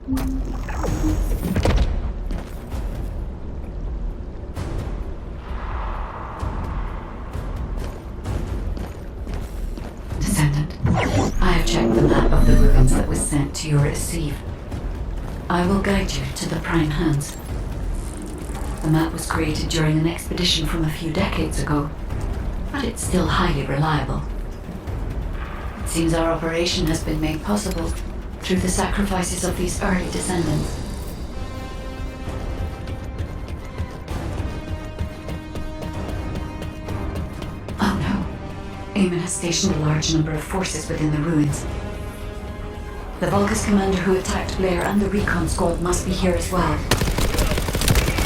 Descendant, I have checked the map of the ruins that was sent to your receive. I will guide you to the Prime Hands. The map was created during an expedition from a few decades ago, but it's still highly reliable. It seems our operation has been made possible through the sacrifices of these early descendants. Oh no. Eamon has stationed a large number of forces within the ruins. The Vulgus commander who attacked Blair and the recon squad must be here as well.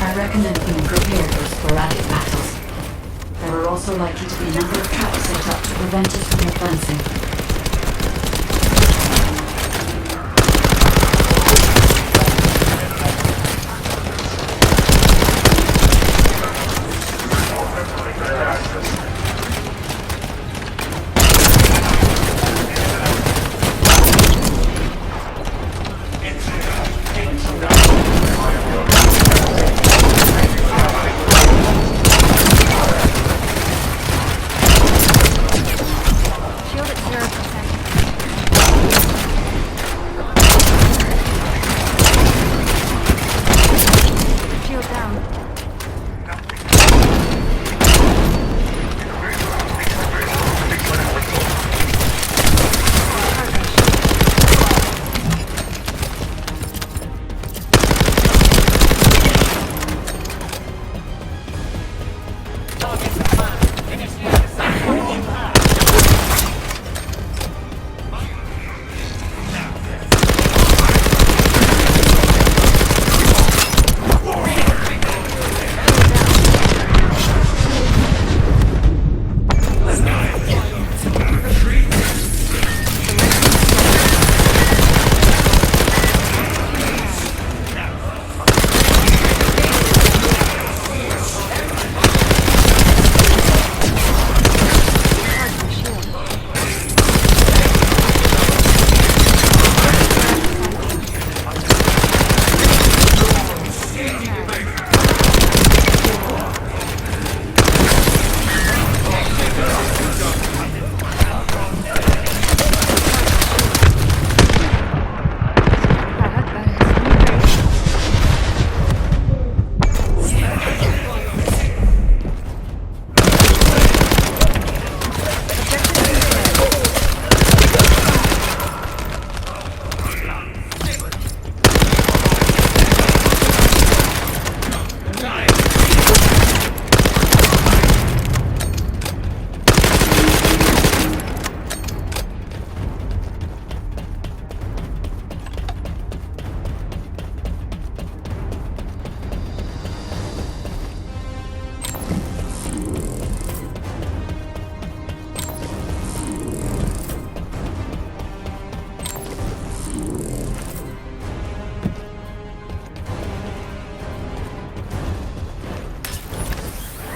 I recommend being prepared for sporadic battles. There are also likely to be a number of traps set up to prevent us from advancing.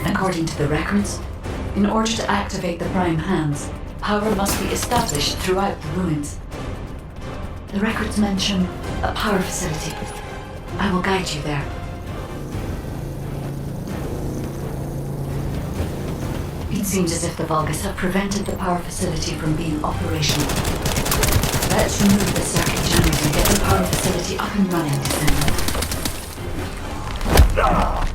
According to the records, in order to activate the Prime Hands, power must be established throughout the ruins. The records mention a power facility. I will guide you there. It seems as if the Vulgus have prevented the power facility from being operational. Let's remove the circuit channels and get the power facility up and running, Descendant.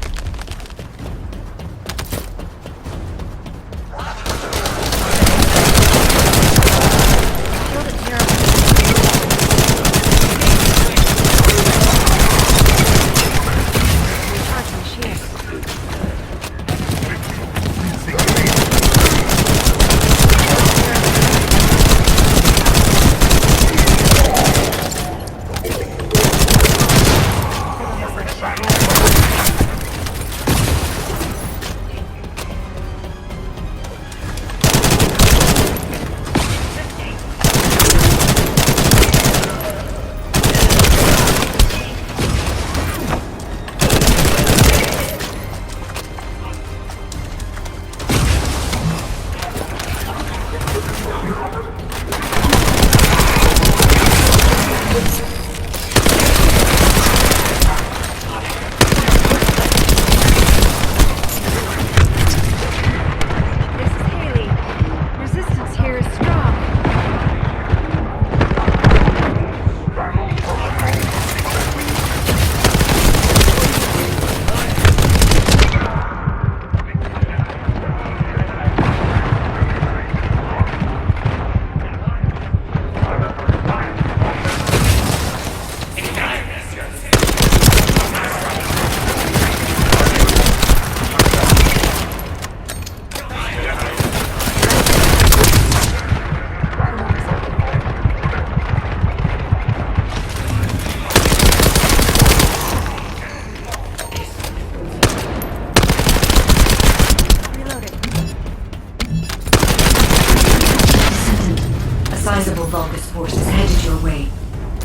Descendant's forces headed your way.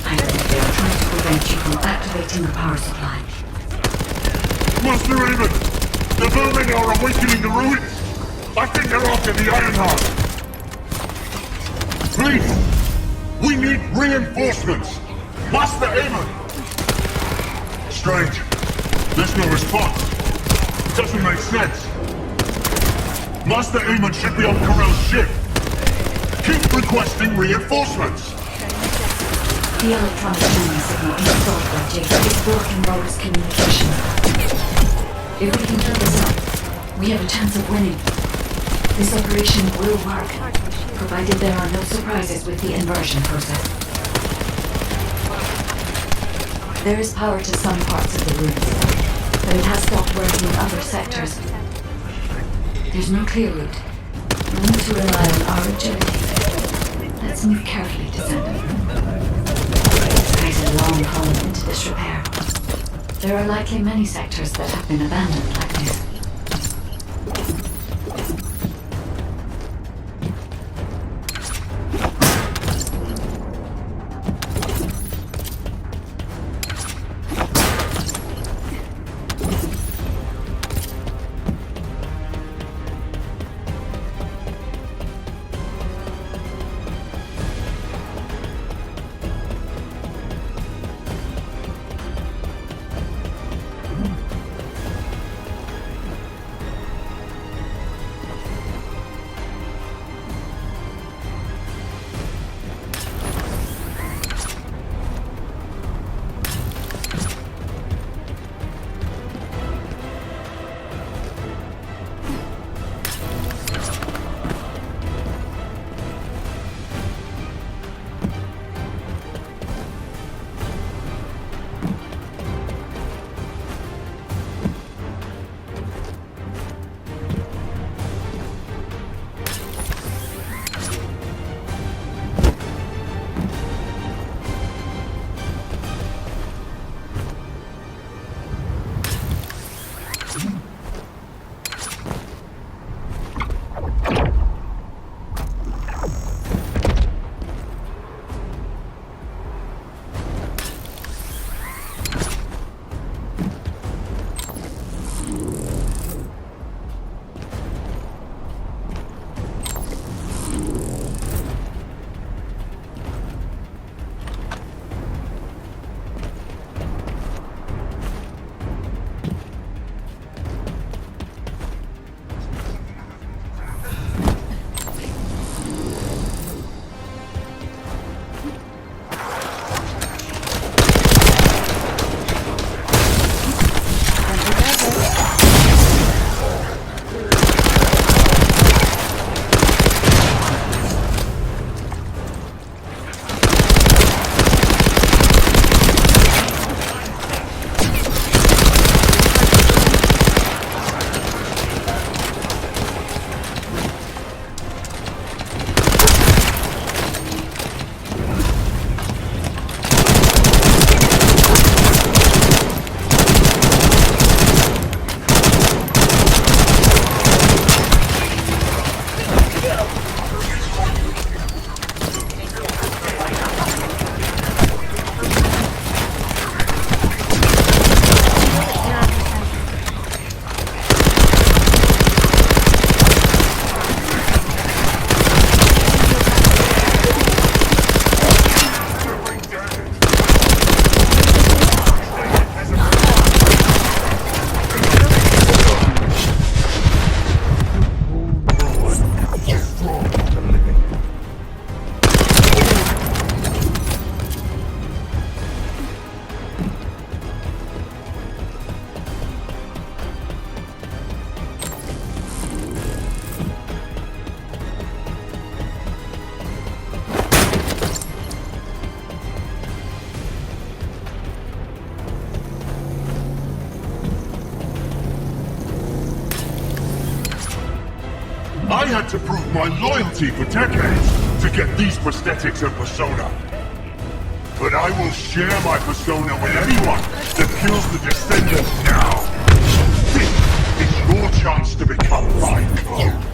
I believe they are trying to prevent you from activating the power supply. Master Raven! The vermin are awakening the ruins! I think they're after the Ironheart! Please! We need reinforcements! Master Raven! Strange. There's no response. Doesn't make sense. Master Aemon should be on Corell's ship. Keep requesting reinforcements. The electronic jamming signal installed by Jake is blocking Laura's communication. If we can keep this up, we have a chance of winning. This operation will work, provided there are no surprises with the inversion process. There is power to some parts of the ruins, but it has stopped working in other sectors. There's no clear route. We'll need to rely on our agility. Let's move carefully, Descendant. There's a long haul into this repair. There are likely many sectors that have been abandoned like this. I had to prove my loyalty for decades to get these prosthetics and persona. But I will share my persona with anyone that kills the Descendant now. This is your chance to become my clone.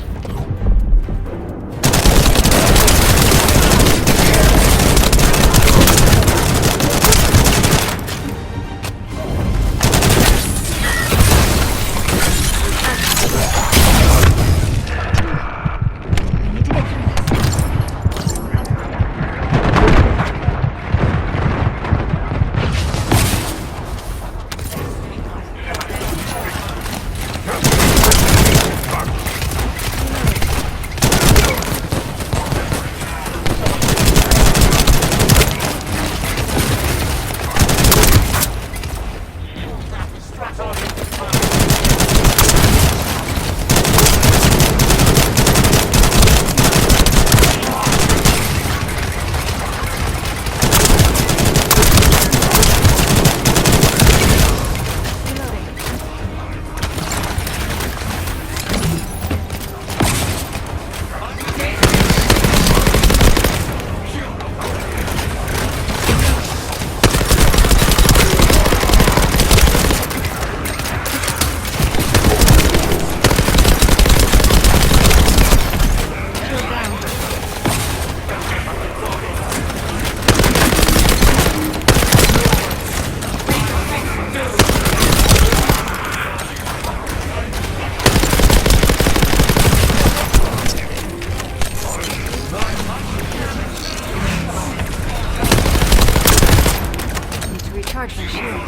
Charge my shield.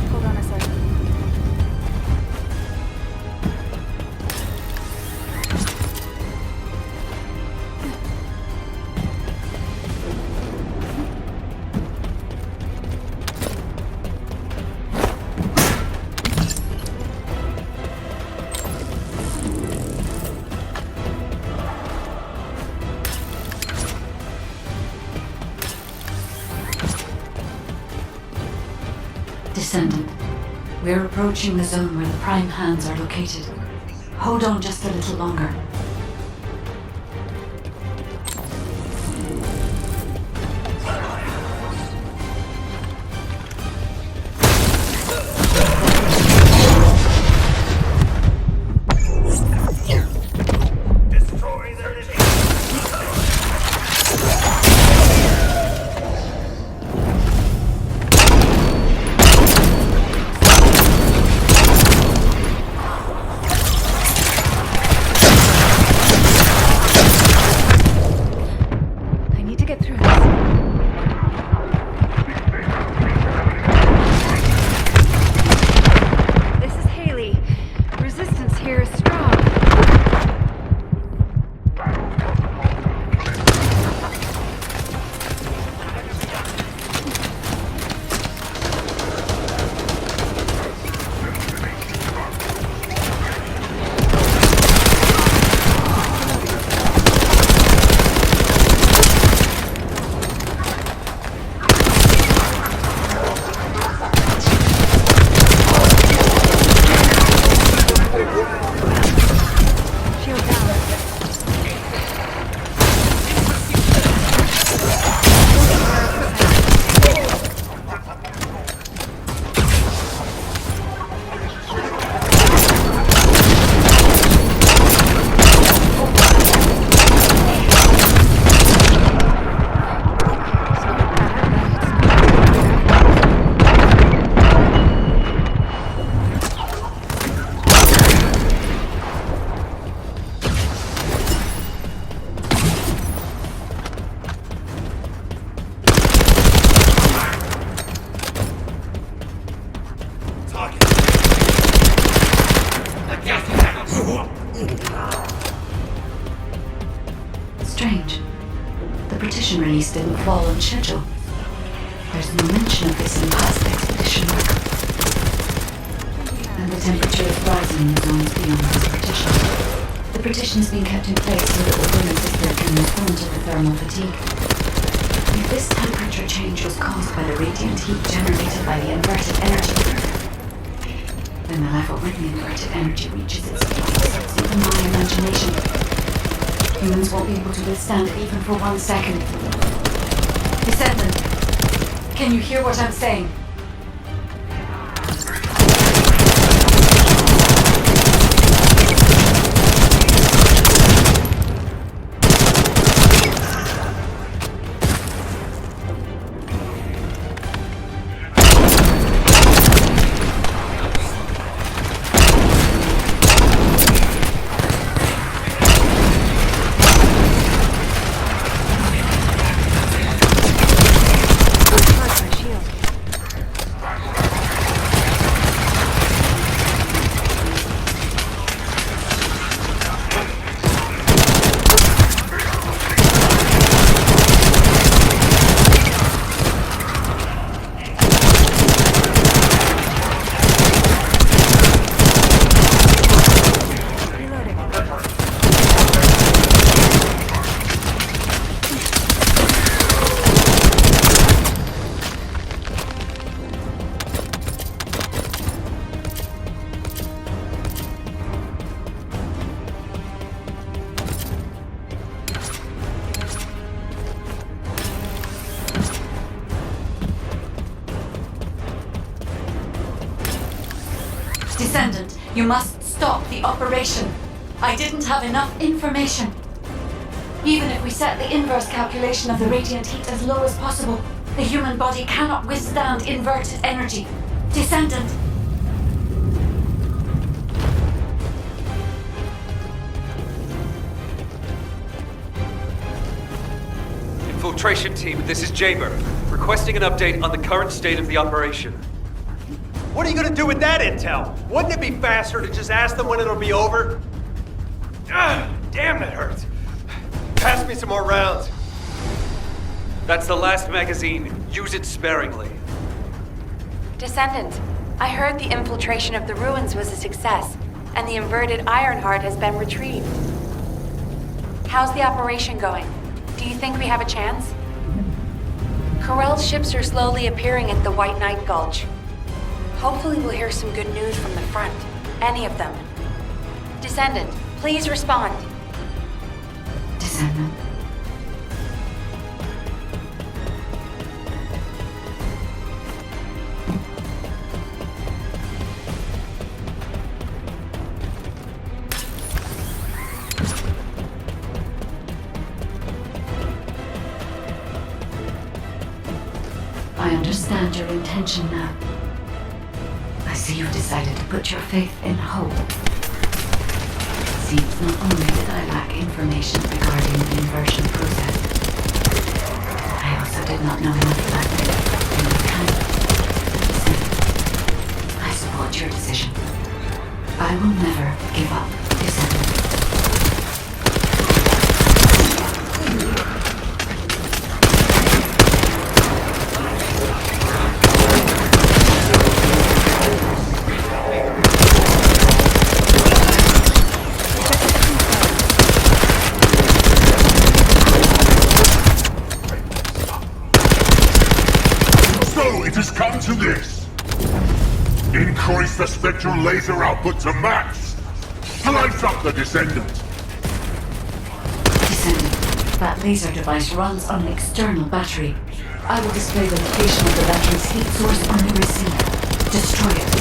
Hold on a second. Descendant, we're approaching the zone where the Prime Hands are located. Hold on just a little longer. Destroy their living. I need to get through this. This is Hailey. Resistance here is strong. Shield down. Target. I guess you have Strange. The partition release didn't fall on schedule. There's no mention of this in past expedition record. And the temperature is rising in the zones beyond this partition. The partition's been kept in place so that the women's system can respond to the thermal fatigue. If this temperature change was caused by the radiant heat generated by the inverted energy, then the level when the inverted energy reaches its peak exceeds even my imagination. Humans won't be able to withstand it even for 1 second. Descendant, can you hear what I'm saying? Charge my shield. Descendant, you must stop the operation. I didn't have enough information. Even if we set the inverse calculation of the radiant heat as low as possible, the human body cannot withstand inverted energy. Descendant! Infiltration team, this is Jaber, requesting an update on the current state of the operation. What are you gonna do with that intel? Wouldn't it be faster to just ask them when it'll be over? Ah, damn, that hurts. Pass me some more rounds. That's the last magazine. Use it sparingly. Descendant, I heard the infiltration of the ruins was a success, and the inverted Ironheart has been retrieved. How's the operation going? Do you think we have a chance? Corell's ships are slowly appearing at the White Knight Gulch. Hopefully we'll hear some good news from the front. Any of them. Descendant, please respond. Descendant. I understand your intention now. I see you've decided to put your faith in hope. It seems not only did I lack information regarding the inversion process, I also did not know enough about the mechanics. I support your decision. I will never give up, Descendant. To this. Increase the spectral laser output to max. Slice up the Descendant. Descendant, that laser device runs on an external battery. I will display the location of the battery's heat source on the receiver. Destroy it.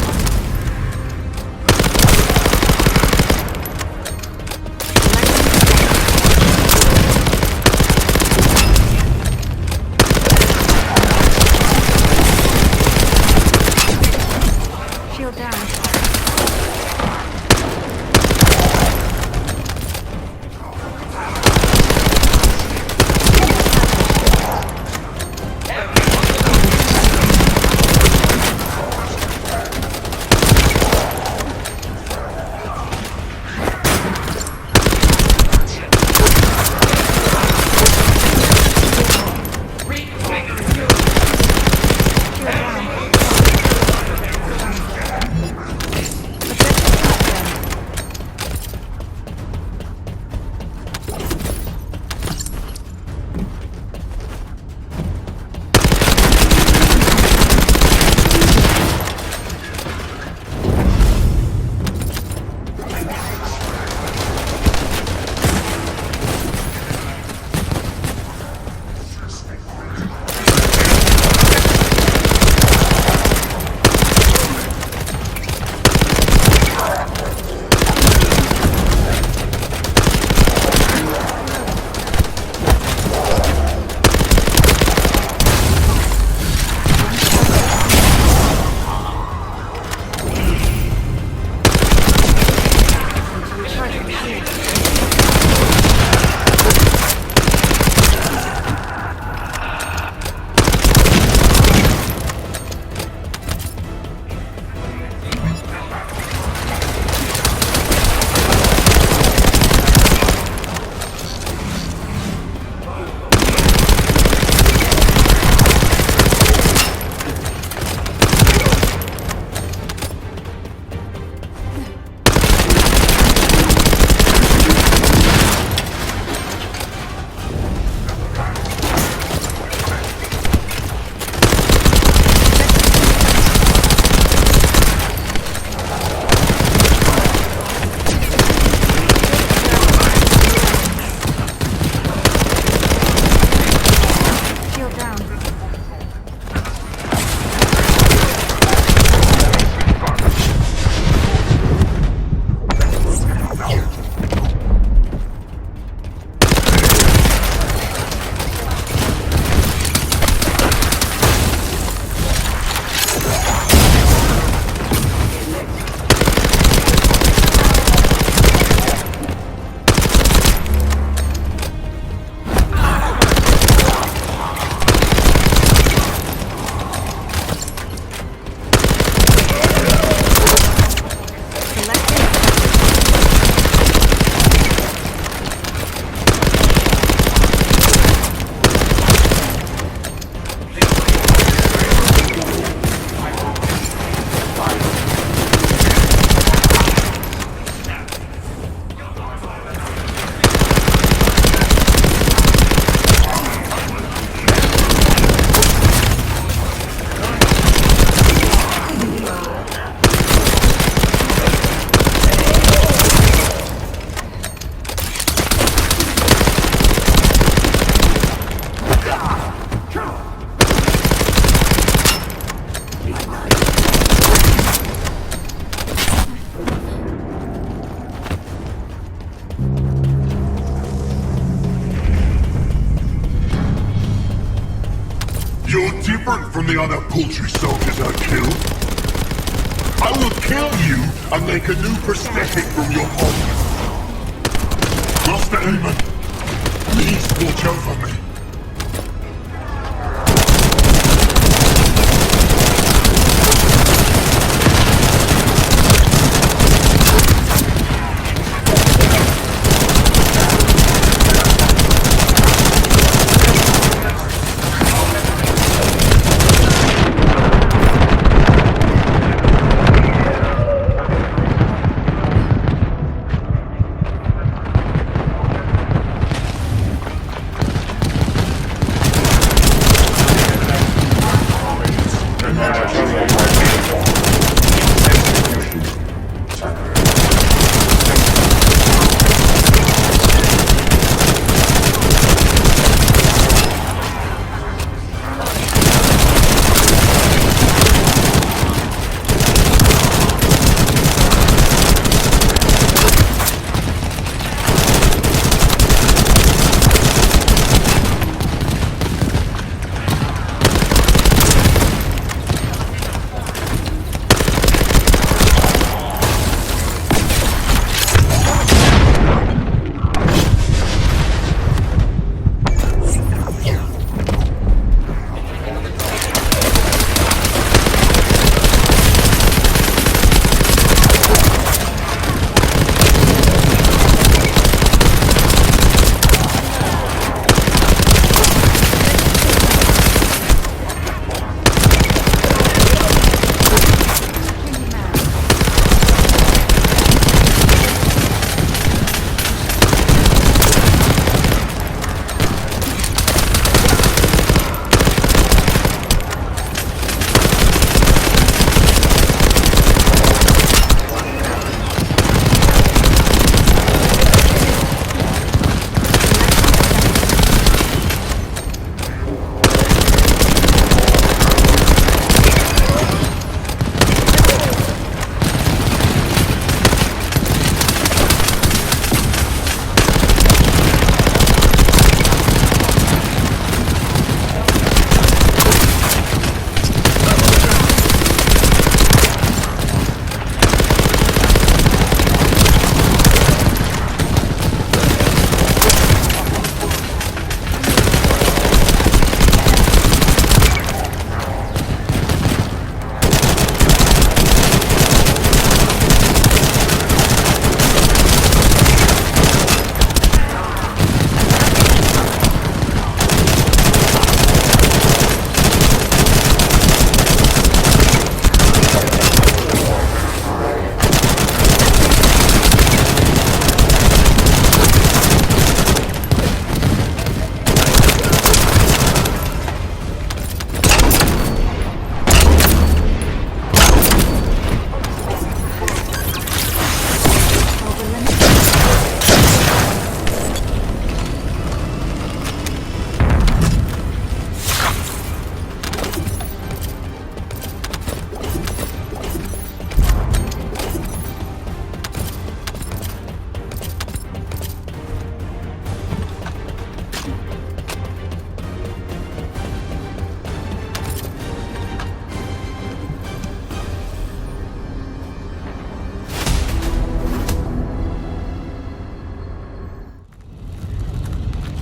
You're different from the other poultry soldiers I killed. I will kill you and make a new prosthetic from your body. Master Heyman, please watch over me.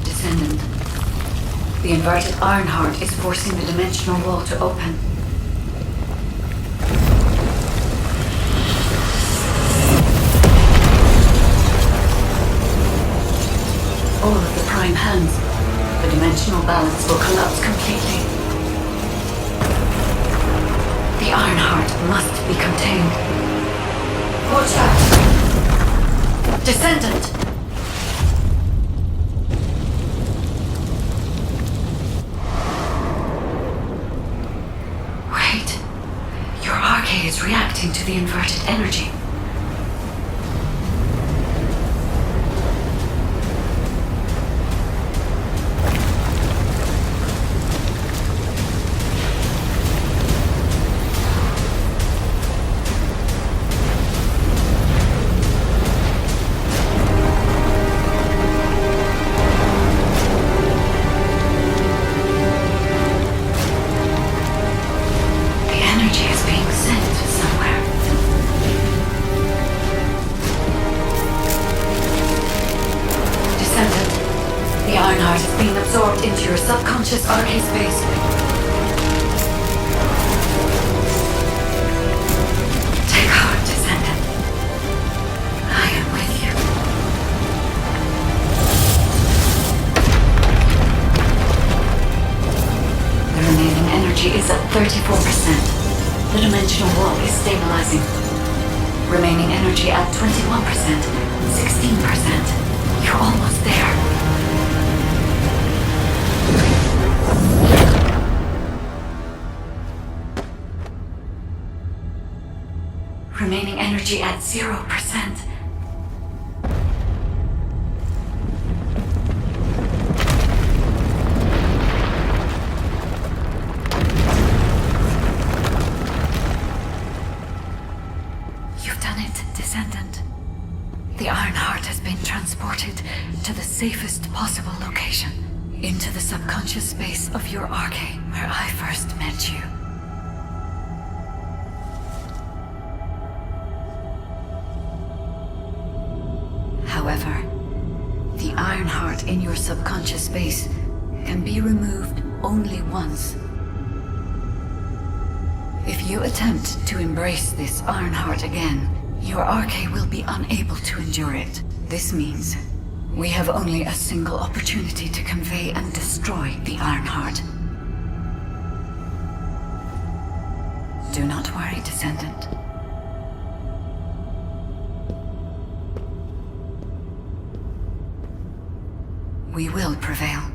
Descendant. The inverted iron heart is forcing the dimensional wall to open. All of the prime hands. The dimensional balance will collapse completely. The iron heart must be contained. Watch out! Descendant! Wait. Your arcade is reacting to the inverted energy. Ironheart is being absorbed into your subconscious RK space. Take heart, Descendant. I am with you. The remaining energy is at 34%. The dimensional wall is stabilizing. Remaining energy at 21% and 16%. You're almost there. Remaining energy at 0%. You've done it, Descendant. The Ironheart has been transported to the safest possible location, into the subconscious space of your Arche, where I first met you. However, the Ironheart in your subconscious space can be removed only once. If you attempt to embrace this Ironheart again, your Arche will be unable to endure it. This means we have only a single opportunity to convey and destroy the Ironheart. Do not worry, Descendant. We will prevail.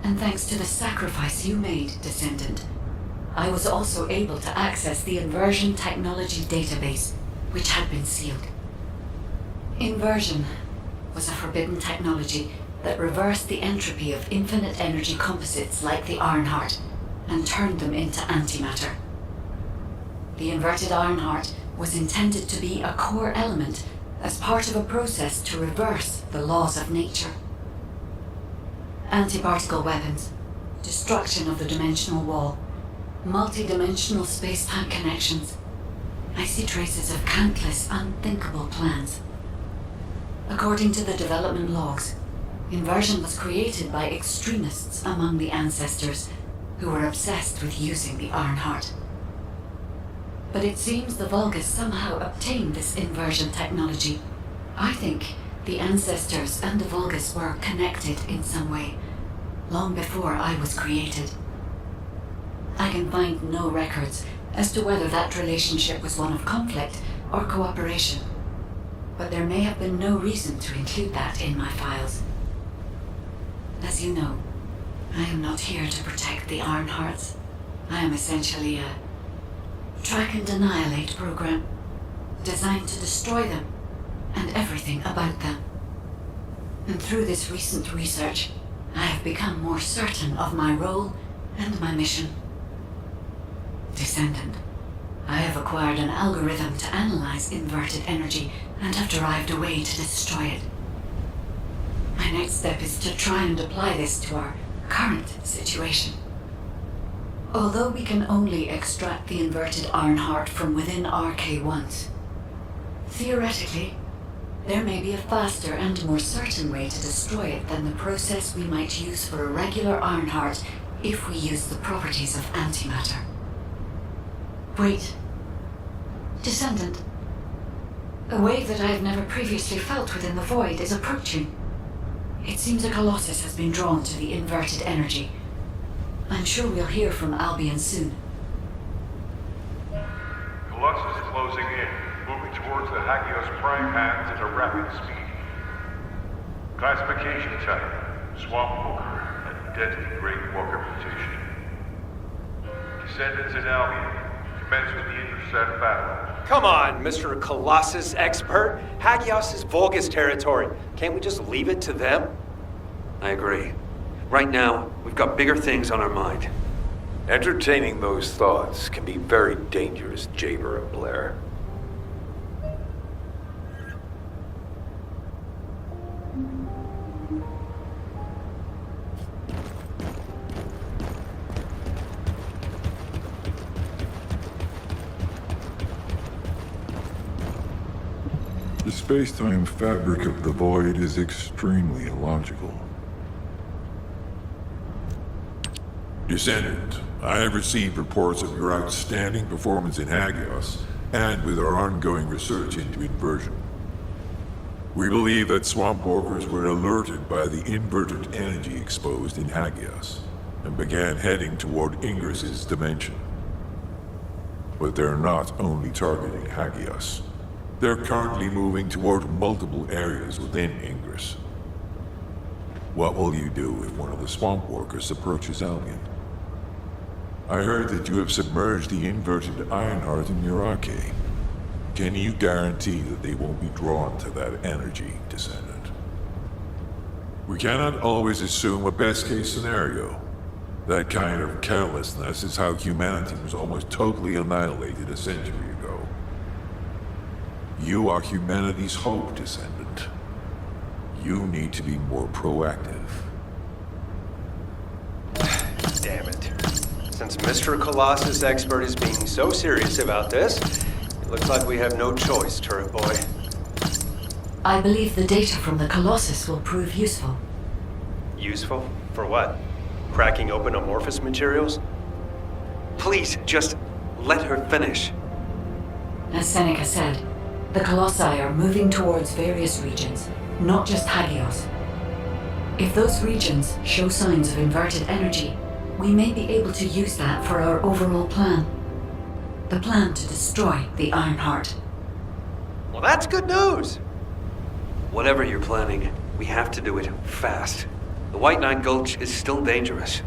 And thanks to the sacrifice you made, Descendant, I was also able to access the Inversion Technology database, which had been sealed. Inversion was a forbidden technology that reversed the entropy of infinite energy composites like the Ironheart and turned them into antimatter. The inverted Ironheart was intended to be a core element as part of a process to reverse the laws of nature. Anti-particle weapons, destruction of the dimensional wall, multi-dimensional space-time connections. I see traces of countless unthinkable plans. According to the development logs, Inversion was created by extremists among the ancestors who were obsessed with using the Ironheart. But it seems the Vulgus somehow obtained this Inversion technology. I think the ancestors and the Vulgus were connected in some way, long before I was created. I can find no records as to whether that relationship was one of conflict or cooperation, but there may have been no reason to include that in my files. As you know, I am not here to protect the Ironhearts. I am essentially a track and annihilate program, designed to destroy them and everything about them. And through this recent research, I have become more certain of my role and my mission. Descendant, I have acquired an algorithm to analyze inverted energy and have derived a way to destroy it. My next step is to try and apply this to our current situation. Although we can only extract the inverted iron heart from within RK-1s, theoretically, there may be a faster and more certain way to destroy it than the process we might use for a regular iron heart if we use the properties of antimatter. Wait. Descendant. A wave that I have never previously felt within the void is approaching. It seems a Colossus has been drawn to the inverted energy. I'm sure we'll hear from Albion soon. Colossus is closing in, moving towards the Hagios prime hands at a rapid speed. Classification type, Swamp Walker, a deadly Great Walker mutation. Descendants in Albion, commence with the intercept battle. Come on, Mr. Colossus expert. Hagios is Vulgus territory. Can't we just leave it to them? I agree. Right now, we've got bigger things on our mind. Entertaining those thoughts can be very dangerous, Jaber and Blair. The space-time fabric of the void is extremely illogical. Descendant, I have received reports of your outstanding performance in Hagios, and with our ongoing research into inversion. We believe that swamp walkers were alerted by the inverted energy exposed in Hagios, and began heading toward Ingress's dimension. But they're not only targeting Hagios. They're currently moving toward multiple areas within Ingress. What will you do if one of the swamp walkers approaches Albion? I heard that you have submerged the inverted Ironheart in your arcade. Can you guarantee that they won't be drawn to that energy, Descendant? We cannot always assume a best-case scenario. That kind of carelessness is how humanity was almost totally annihilated a century ago. You are humanity's hope, Descendant. You need to be more proactive. Damn it. Since Mr. Colossus expert is being so serious about this, it looks like we have no choice, Turret Boy. I believe the data from the Colossus will prove useful. Useful? For what? Cracking open amorphous materials? Please, just let her finish. As Seneca said, the Colossi are moving towards various regions, not just Hagios. If those regions show signs of inverted energy, we may be able to use that for our overall plan. The plan to destroy the Ironheart. Well, that's good news. Whatever you're planning, we have to do it fast. The White Nine Gulch is still dangerous.